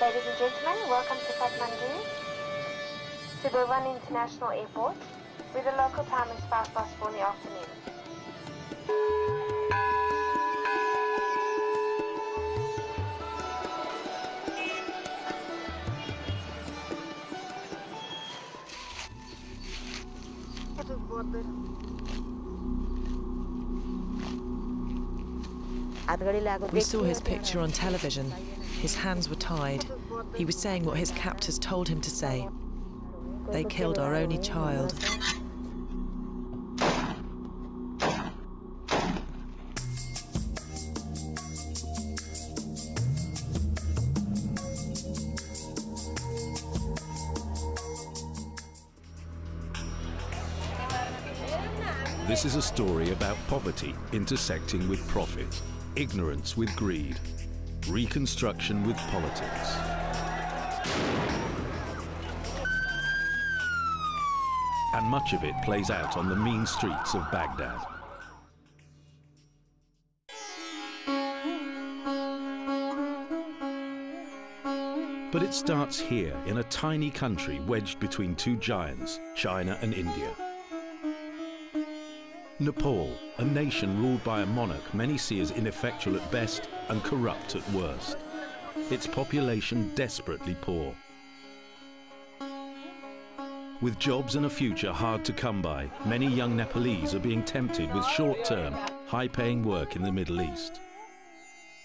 Ladies and gentlemen, welcome to Kathmandu, Suburban International Airport, where the local time is 4:05 in the afternoon. We saw his picture on television. His hands were tied. He was saying what his captors told him to say. They killed our only child. This is a story about poverty intersecting with profit, ignorance with greed, reconstruction with politics. And much of it plays out on the mean streets of Baghdad. But it starts here, in a tiny country wedged between two giants, China and India. Nepal, a nation ruled by a monarch many see as ineffectual at best and corrupt at worst. Its population desperately poor. With jobs and a future hard to come by, many young Nepalese are being tempted with short-term, high-paying work in the Middle East.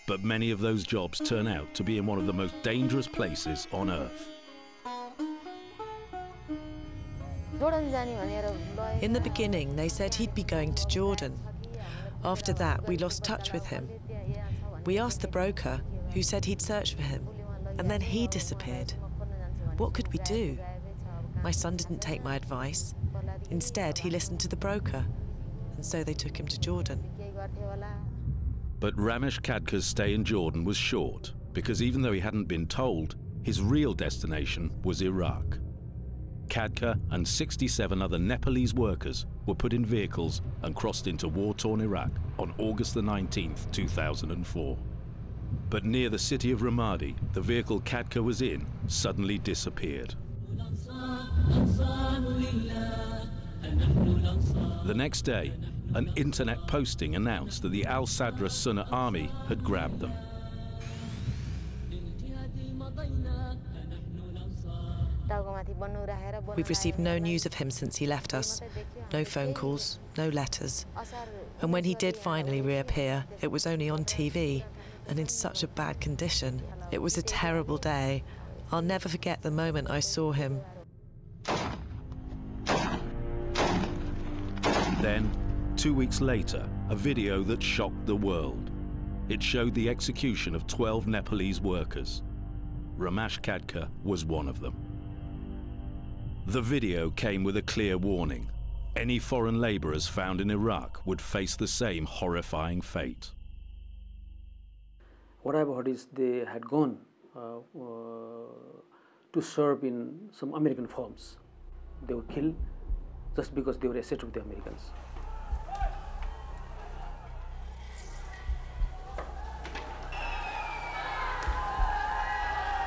But many of those jobs turn out to be in one of the most dangerous places on earth. In the beginning, they said he'd be going to Jordan. After that, we lost touch with him. We asked the broker, who said he'd search for him, and then he disappeared. What could we do? My son didn't take my advice. Instead, he listened to the broker, and so they took him to Jordan. But Ramesh KHADKA's stay in Jordan was short, because even though he hadn't been told, his real destination was Iraq. KHADKA and 67 other Nepalese workers were put in vehicles and crossed into war-torn Iraq on August the 19th, 2004. But near the city of Ramadi, the vehicle KHADKA was in suddenly disappeared. The next day, an internet posting announced that the Al-Sadra Sunnah army had grabbed them. We've received no news of him since he left us. No phone calls, no letters. And when he did finally reappear, it was only on TV and in such a bad condition. It was a terrible day. I'll never forget the moment I saw him. Then, 2 weeks later, a video that shocked the world. It showed the execution of 12 Nepalese workers. Ramesh KHADKA was one of them. The video came with a clear warning. Any foreign laborers found in Iraq would face the same horrifying fate. What I've heard is they had gone to serve in some American farms. They were killed just because they were associated with the Americans.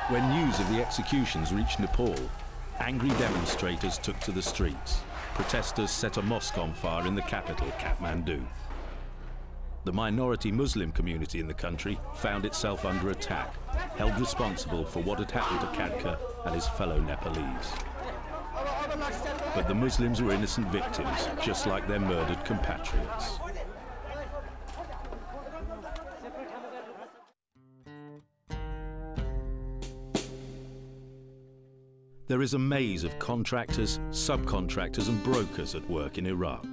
When news of the executions reached Nepal, angry demonstrators took to the streets. Protesters set a mosque on fire in the capital, Kathmandu. The minority Muslim community in the country found itself under attack, held responsible for what had happened to KHADKA and his fellow Nepalese. But the Muslims were innocent victims, just like their murdered compatriots. There is a maze of contractors, subcontractors and brokers at work in Iraq.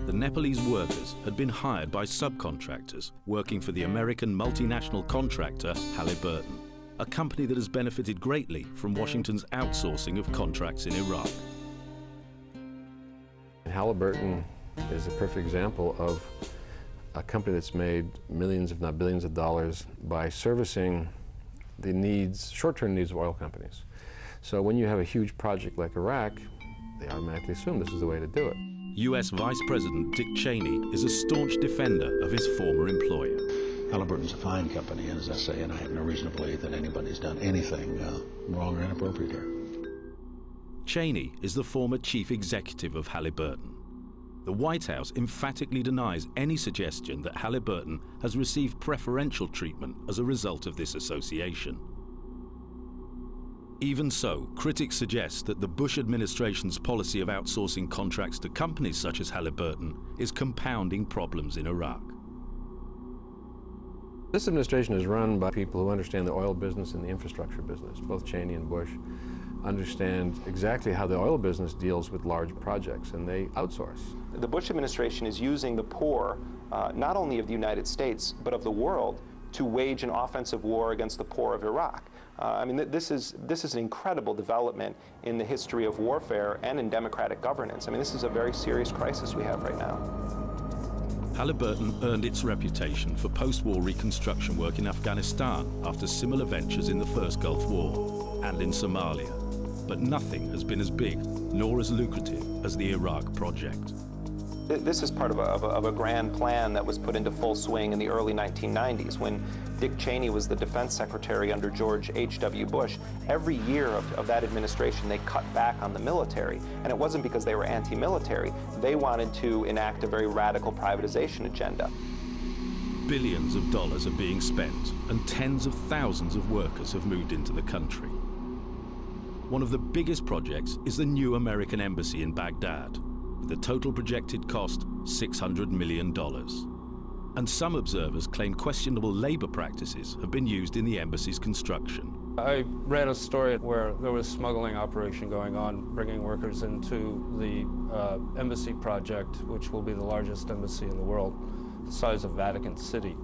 The Nepalese workers had been hired by subcontractors working for the American multinational contractor HALLIBURTON, a company that has benefited greatly from Washington's outsourcing of contracts in Iraq. HALLIBURTON is a perfect example of a company that's made millions, if not billions of dollars by servicing the needs, short-term needs of oil companies. So when you have a huge project like Iraq, they automatically assume this is the way to do it. US Vice President Dick Cheney is a staunch defender of his former employer. Halliburton's a fine company, and as I say, and I have no reason to believe that anybody's done anything wrong or inappropriate here. Cheney is the former chief executive of Halliburton. The White House emphatically denies any suggestion that Halliburton has received preferential treatment as a result of this association. Even so, critics suggest that the Bush administration's policy of outsourcing contracts to companies such as Halliburton is compounding problems in Iraq. This administration is run by people who understand the oil business and the infrastructure business. Both Cheney and Bush understand exactly how the oil business deals with large projects, and they outsource. The Bush administration is using the poor, not only of the United States, but of the world, to wage an offensive war against the poor of Iraq. I mean, this is an incredible development in the history of warfare and in democratic governance. I mean, this is a very serious crisis we have right now. Halliburton earned its reputation for post-war reconstruction work in Afghanistan after similar ventures in the First Gulf War and in Somalia. But nothing has been as big nor as lucrative as the Iraq project. This is part of a grand plan that was put into full swing in the early 1990s when Dick Cheney was the defense secretary under George H.W. Bush. Every year of that administration, they cut back on the military. And it wasn't because they were anti-military. They wanted to enact a very radical privatization agenda. Billions of dollars are being spent, and tens of thousands of workers have moved into the country. One of the biggest projects is the new American embassy in Baghdad, with the total projected cost $600 million. And some observers claim questionable labor practices have been used in the embassy's construction. I read a story where there was a smuggling operation going on, bringing workers into the embassy project, which will be the largest embassy in the world, the size of Vatican City.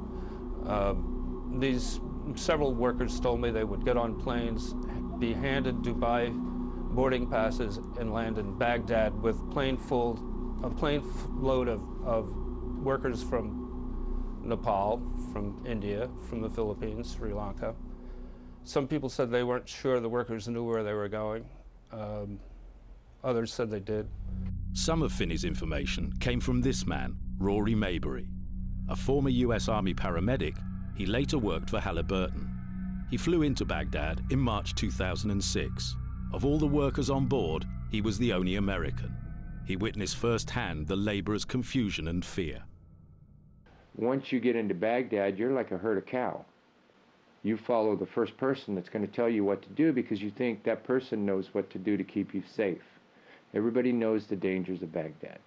Several workers told me they would get on planes, be handed Dubai boarding passes, and land in Baghdad with a plane load of workers from Nepal, from India, from the Philippines, Sri Lanka. Some people said they weren't sure the workers knew where they were going. Others said they did. Some of Finney's information came from this man, Rory Mayberry. A former US Army paramedic, he later worked for Halliburton. He flew into Baghdad in March 2006. Of all the workers on board, he was the only American. He witnessed firsthand the laborers' confusion and fear. Once you get into Baghdad, you're like a herd of cow. You follow the first person that's going to tell you what to do because you think that person knows what to do to keep you safe. Everybody knows the dangers of Baghdad.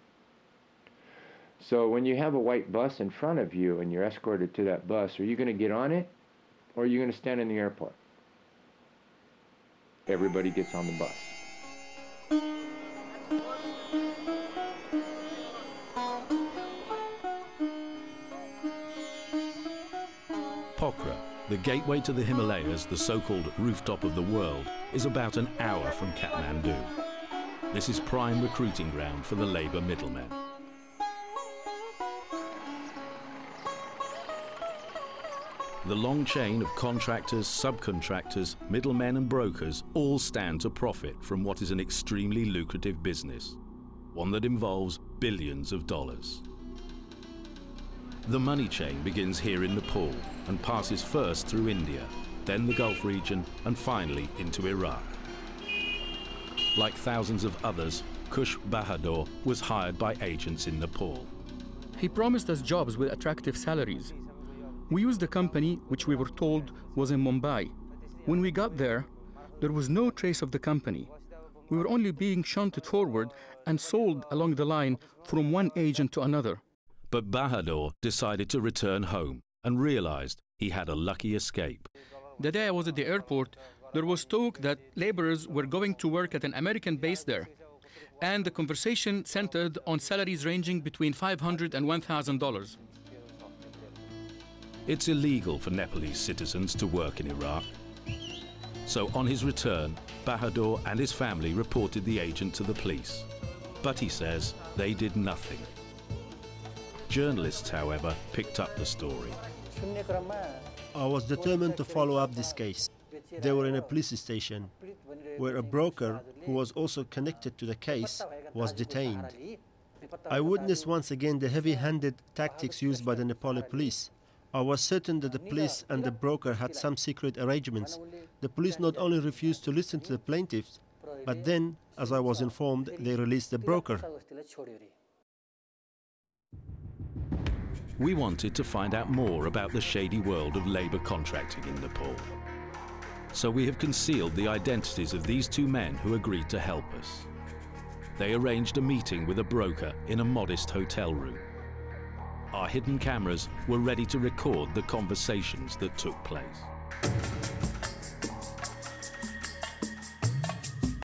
So when you have a white bus in front of you and you're escorted to that bus, are you going to get on it or are you going to stand in the airport? Everybody gets on the bus. Pokhara, the gateway to the Himalayas, the so-called rooftop of the world, is about an hour from Kathmandu. This is prime recruiting ground for the labor middlemen. The long chain of contractors, subcontractors, middlemen and brokers all stand to profit from what is an extremely lucrative business, one that involves billions of dollars. The money chain begins here in Nepal and passes first through India, then the Gulf region, and finally into Iraq. Like thousands of others, KUSH BAHADOUR was hired by agents in Nepal. He promised us jobs with attractive salaries. We used a company which we were told was in Mumbai. When we got there, there was no trace of the company. We were only being shunted forward and sold along the line from one agent to another. But Bahadur decided to return home and realized he had a lucky escape. The day I was at the airport, there was talk that laborers were going to work at an American base there. And the conversation centered on salaries ranging between $500 and $1,000. It's illegal for Nepalese citizens to work in Iraq. So on his return, Bahadur and his family reported the agent to the police. But he says they did nothing. Journalists, however, picked up the story. I was determined to follow up this case. They were in a police station where a broker who was also connected to the case was detained. I witnessed once again the heavy-handed tactics used by the Nepali police. I was certain that the police and the broker had some secret arrangements. The police not only refused to listen to the plaintiffs, but then, as I was informed, they released the broker. We wanted to find out more about the shady world of labour contracting in Nepal. So we have concealed the identities of these two men who agreed to help us. They arranged a meeting with a broker in a modest hotel room. Our hidden cameras were ready to record the conversations that took place.